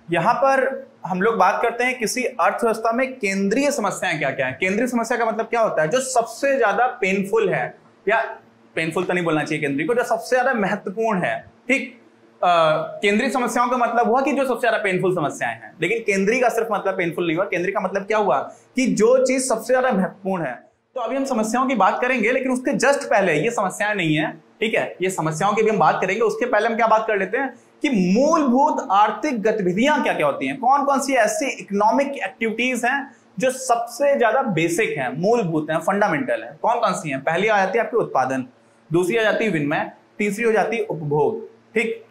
यहाँ पर हम लोग बात करते हैं किसी अर्थव्यवस्था में केंद्रीय समस्याएं क्या क्या है। केंद्रीय समस्या का मतलब क्या होता है, जो सबसे ज्यादा पेनफुल है, या पेनफुल तो नहीं बोलना चाहिए, केंद्रीय को जो सबसे ज्यादा महत्वपूर्ण है। ठीक, केंद्रीय समस्याओं का मतलब हुआ कि जो सबसे ज्यादा पेनफुल समस्याएं हैं, लेकिन केंद्रीय का सिर्फ मतलब पेनफुल नहीं हुआ। केंद्रीय का मतलब क्या हुआ कि जो चीज सबसे ज्यादा महत्वपूर्ण है। तो अभी हम समस्याओं की बात करेंगे, लेकिन उसके जस्ट पहले, ये समस्याएं नहीं है, ठीक है, ये समस्याओं की भी हम बात करेंगे। उसके पहले हम क्या बात कर लेते हैं कि मूलभूत आर्थिक गतिविधियां क्या क्या होती हैं, कौन कौन सी ऐसी इकोनॉमिक एक्टिविटीज हैं जो सबसे ज्यादा बेसिक हैं, मूलभूत हैं, फंडामेंटल हैं। कौन कौन सी हैं? पहली आ जाती है आपकी उत्पादन, दूसरी आ जाती है विनिमय, तीसरी हो जाती है उपभोग। ठीक,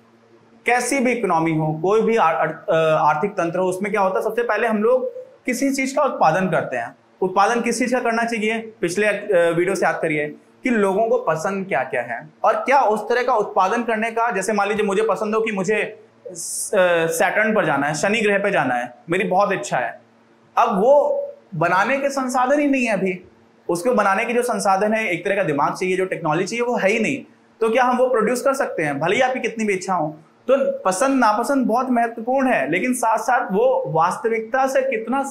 कैसी भी इकोनॉमी हो, कोई भी आर्थिक तंत्र हो, उसमें क्या होता है, सबसे पहले हम लोग किसी चीज का उत्पादन करते हैं। उत्पादन किस चीज का करना चाहिए? पिछले वीडियो से याद करिए कि लोगों को पसंद क्या क्या है और क्या उस तरह का उत्पादन करने का, जैसे मान लीजिए मुझे पसंद हो कि मुझे सैटर्न पर जाना है, शनि ग्रह पर जाना है, मेरी बहुत इच्छा है। अब वो बनाने के संसाधन ही नहीं है अभी, उसको बनाने के जो संसाधन है, एक तरह का दिमाग चाहिए, जो टेक्नोलॉजी चाहिए, वो है ही नहीं। तो क्या हम वो प्रोड्यूस कर सकते हैं? भले ही आपकी कितनी भी इच्छा हो। तो पसंद नापसंद बहुत महत्वपूर्ण है, लेकिन साथ साथ वो वास्तविकता से कितना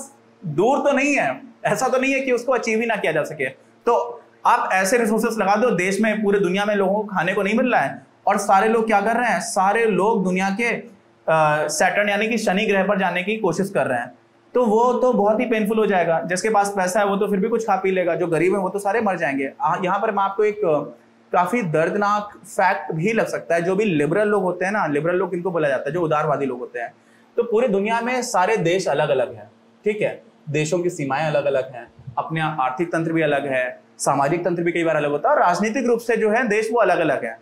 दूर तो नहीं है, ऐसा तो नहीं है कि उसको अचीव ही ना किया जा सके। तो आप ऐसे रिसोर्सेस लगा दो, देश में, पूरे दुनिया में लोगों को खाने को नहीं मिल रहा है, और सारे लोग क्या कर रहे हैं, सारे लोग दुनिया के सैटर्न यानी कि शनि ग्रह पर जाने की कोशिश कर रहे हैं। तो वो तो बहुत ही पेनफुल हो जाएगा। जिसके पास पैसा है वो तो फिर भी कुछ खा पी लेगा, जो गरीब है वो तो सारे मर जाएंगे। यहाँ पर मैं आपको एक काफी दर्दनाक फैक्ट भी लग सकता है। जो भी लिबरल लोग होते हैं ना, लिबरल लोग इनको बोला जाता है, जो उदारवादी लोग होते हैं, तो पूरी दुनिया में सारे देश अलग अलग हैं, ठीक है, देशों की सीमाएं अलग अलग हैं, अपने आर्थिक तंत्र भी अलग है, सामाजिक तंत्र भी कई बार अलग होता है, और राजनीतिक रूप से जो है देश वो अलग अलग है।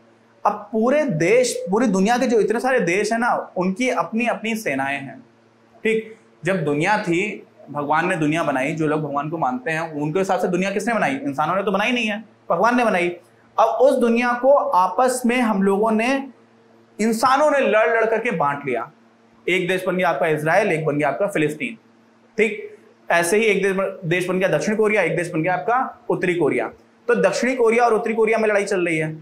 अब पूरे देश, पूरी दुनिया के जो इतने सारे देश है ना, उनकी अपनी अपनी सेनाएं हैं। ठीक, जब दुनिया थी, भगवान ने दुनिया बनाई, जो लोग भगवान को मानते हैं उनके हिसाब से दुनिया किसने बनाई? इंसानों ने तो बनाई नहीं है, भगवान ने बनाई। अब उस दुनिया को आपस में हम लोगों ने, इंसानों ने लड़ लड़ करके बांट लिया। एक देश बन गया आपका इजराइल, एक बन गया आपका फिलिस्तीन। ठीक, ऐसे ही एक देश बन गया दक्षिण कोरिया, एक देश बन गया आपका उत्तरी कोरिया। तो दक्षिणी कोरिया और उत्तरी कोरिया में लड़ाई चल रही है,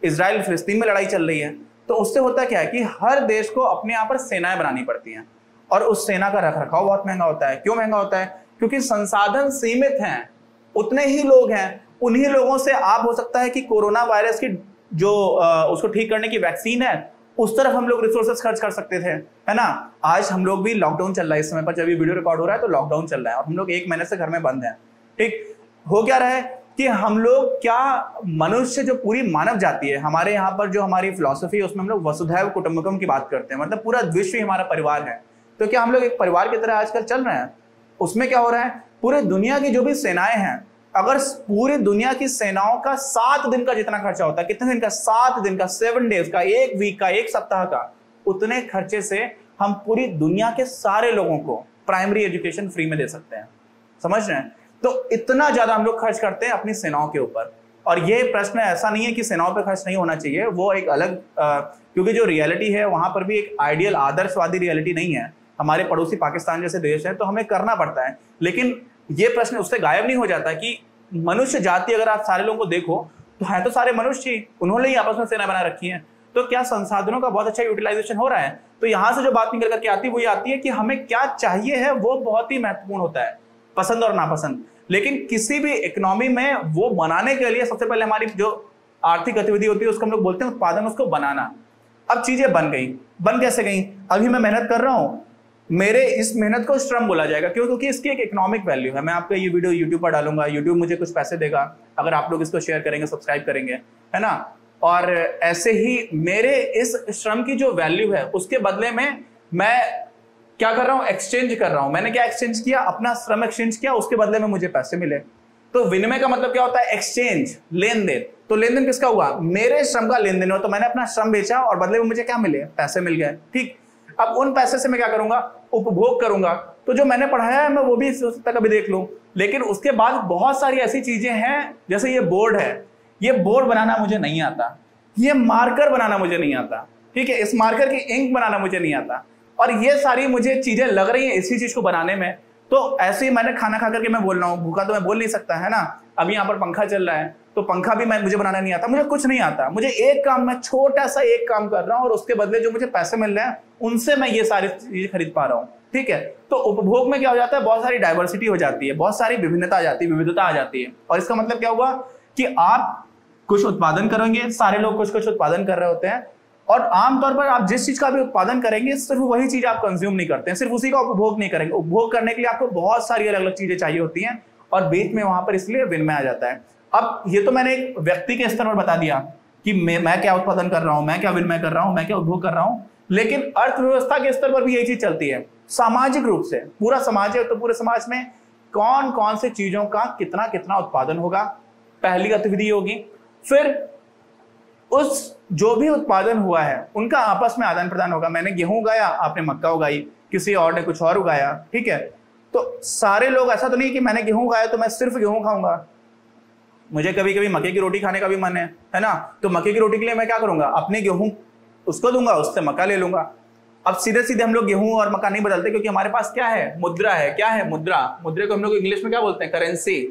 इजराइल फिलिस्तीन में लड़ाई चल रही है। तो उससे होता क्या है कि हर देश को अपने यहाँ पर सेनाएं बनानी पड़ती हैं, और उस सेना का रखरखाव बहुत महंगा होता है। क्यों महंगा होता है? क्योंकि संसाधन सीमित हैं, उतने ही लोग हैं। उन्हीं लोगों से आप, हो सकता है कि कोरोना वायरस की जो उसको ठीक करने की वैक्सीन है, उस तरफ हम लोग रिसोर्सेस खर्च कर सकते थे, है ना। आज हम लोग भी, लॉकडाउन चल रहा है इस समय पर, जब ये वीडियो रिकॉर्ड हो रहा है तो लॉकडाउन चल रहा है, और हम लोग 1 महीने से घर में बंद हैं। ठीक, हो क्या रहा है कि हम लोग क्या, मनुष्य, जो पूरी मानव जाति है, हमारे यहाँ पर जो हमारी फिलॉसफी है उसमें हम लोग वसुधैव कुटुंबकम की बात करते हैं, मतलब पूरा विश्व ही हमारा परिवार है। तो क्या हम लोग एक परिवार की तरह आजकल चल रहे हैं? उसमें क्या हो रहा है, पूरे दुनिया की जो भी सेनाएं हैं, अगर पूरी दुनिया की सेनाओं का 7 दिन का जितना खर्चा होता है, कितने दिन का? 7 दिन का, 7 डेज का, 1 वीक का, 1 सप्ताह का, उतने खर्चे से हम पूरी दुनिया के सारे लोगों को प्राइमरी एजुकेशन फ्री में दे सकते हैं। समझ रहे हैं? तो इतना ज्यादा हम लोग खर्च करते हैं अपनी सेनाओं के ऊपर। और ये प्रश्न ऐसा नहीं है कि सेनाओं पर खर्च नहीं होना चाहिए, वो एक अलग, क्योंकि जो रियलिटी है वहां पर भी एक आइडियल, आदर्शवादी रियलिटी नहीं है। हमारे पड़ोसी पाकिस्तान जैसे देश है तो हमें करना पड़ता है, लेकिन ये प्रश्न उससे गायब नहीं हो जाता कि मनुष्य जाति, अगर आप सारे लोगों को देखो तो है तो सारे मनुष्य ही, उन्होंने ही आपस में सेना बना रखी है। तो क्या संसाधनों का बहुत अच्छा यूटिलाइजेशन हो रहा है? तो यहां से जो बात निकल करके आती है वो ये आती है कि हमें क्या चाहिए है, वो बहुत ही महत्वपूर्ण होता है, पसंद और नापसंद। लेकिन किसी भी इकोनॉमी में वो बनाने के लिए सबसे पहले हमारी जो आर्थिक गतिविधि होती है उसको हम लोग बोलते हैं उत्पादन, उसको बनाना। अब चीजें बन गई, बन कैसे गई? अभी मैं मेहनत कर रहा हूं, मेरे इस मेहनत को श्रम बोला जाएगा। क्यों? क्योंकि इसकी एक इकोनॉमिक वैल्यू है। मैं आपका ये वीडियो यूट्यूब पर डालूंगा, यूट्यूब मुझे कुछ पैसे देगा अगर आप लोग इसको शेयर करेंगे, सब्सक्राइब करेंगे, है ना। और ऐसे ही मेरे इस श्रम की जो वैल्यू है उसके बदले में मैं क्या कर रहा हूं? एक्सचेंज कर रहा हूं। मैंने क्या एक्सचेंज किया? अपना श्रम एक्सचेंज किया, उसके बदले में मुझे पैसे मिले। तो विनिमय का मतलब क्या होता है? एक्सचेंज, लेन देन। तो लेन देन किसका हुआ? मेरे श्रम का लेन देन हो। तो मैंने अपना श्रम बेचा और बदले में मुझे क्या मिले? पैसे मिल गए। ठीक, अब उन पैसे से मैं क्या करूंगा? उपभोग करूंगा। तो जो मैंने पढ़ाया है मैं वो भी हो सकता है कभी देख लूं। लेकिन उसके बाद बहुत सारी ऐसी चीजें हैं, जैसे ये बोर्ड है, ये बोर्ड बनाना मुझे नहीं आता, ये मार्कर बनाना मुझे नहीं आता, ठीक है, इस मार्कर की इंक बनाना मुझे नहीं आता, और ये सारी मुझे चीजें लग रही हैं इसी चीज को बनाने में। तो ऐसे ही मैंने खाना खा करके मैं बोल रहा हूँ, भूखा तो मैं बोल नहीं सकता, है ना। अभी यहाँ पर पंखा चल रहा है, तो पंखा भी मुझे बनाना नहीं आता, मुझे कुछ नहीं आता, मुझे एक काम, मैं छोटा सा एक काम कर रहा हूं और उसके बदले जो मुझे पैसे मिल रहे हैं उनसे मैं ये सारी चीजें खरीद पा रहा हूं। ठीक है, तो उपभोग में क्या हो जाता है, बहुत सारी डाइवर्सिटी हो जाती है, बहुत सारी विभिन्नता आ जाती है, विविधता आ जाती है। और इसका मतलब क्या हुआ कि आप कुछ उत्पादन करेंगे, सारे लोग कुछ कुछ उत्पादन कर रहे होते हैं, और आमतौर पर आप जिस चीज का भी उत्पादन करेंगे सिर्फ वही चीज आप कंज्यूम नहीं करते हैं, सिर्फ उसी का उपभोग नहीं करेंगे। उपभोग करने के लिए आपको बहुत सारी अलग अलग चीजें चाहिए होती हैं और बीच में वहां पर इसलिए विनिमय आ जाता है। अब ये तो मैंने एक व्यक्ति के स्तर पर बता दिया कि मैं क्या उत्पादन कर रहा हूं, मैं क्या विनिमय कर रहा हूं, मैं क्या उपभोग कर रहा हूं, लेकिन अर्थव्यवस्था के स्तर पर भी यही चीज चलती है। सामाजिक रूप से पूरा समाज है तो पूरे समाज में कौन कौन से चीजों का कितना कितना उत्पादन होगा, पहली गतिविधि होगी। फिर उस जो भी उत्पादन हुआ है उनका आपस में आदान प्रदान होगा। मैंने गेहूं उगाया, आपने मक्का उगाई, किसी और ने कुछ और उगाया। ठीक है, तो सारे लोग, ऐसा तो नहीं कि मैंने गेहूं उगाया तो मैं सिर्फ गेहूं खाऊंगा, मुझे कभी कभी मक्के की रोटी खाने का भी मन है ना, तो मक्के की रोटी के लिए मैं क्या करूंगा, अपने गेहूं उसको दूंगा, उससे मक्का ले लूंगा। अब सीधे सीधे हम लोग गेहूं और मक्का नहीं बदलते क्योंकि हमारे पास क्या है, मुद्रा है। क्या है मुद्रा? मुद्रे को हम लोग इंग्लिश में क्या बोलते हैं, करेंसी।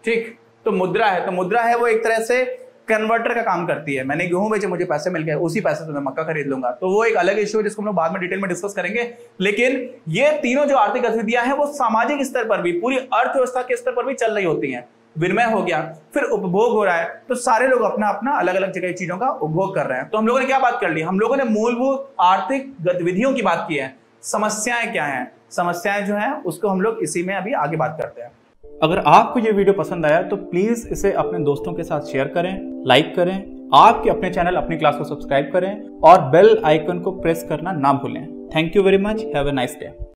ठीक, तो मुद्रा है, तो मुद्रा है वो एक तरह से कन्वर्टर का काम करती है। मैंने गेहूं बेचे, मुझे पैसे मिल गए, उसी पैसे से मैं मक्का खरीद लूंगा। तो वो एक अलग इश्यू है जिसको हम लोग बाद में डिटेल में डिस्कस करेंगे। लेकिन ये तीनों जो आर्थिक गतिविधियां हैं वो सामाजिक स्तर पर भी, पूरी अर्थव्यवस्था के स्तर पर भी चल रही होती हैं। विनिमय हो गया, फिर उपभोग हो रहा है, तो सारे लोग अपना अपना अलग अलग जगह चीजों का उपभोग कर रहे हैं। तो हम लोगों ने क्या बात कर ली, हम लोगों ने मूलभूत आर्थिक गतिविधियों की बात की है। समस्याएं क्या हैं, समस्याएं जो हैं उसको हम लोग इसी में अभी आगे बात करते हैं। अगर आपको ये वीडियो पसंद आया तो प्लीज इसे अपने दोस्तों के साथ शेयर करें, लाइक करें, आपके अपने चैनल अपनी क्लास को सब्सक्राइब करें और बेल आइकन को प्रेस करना ना भूलें। Thank you very much, have a nice day.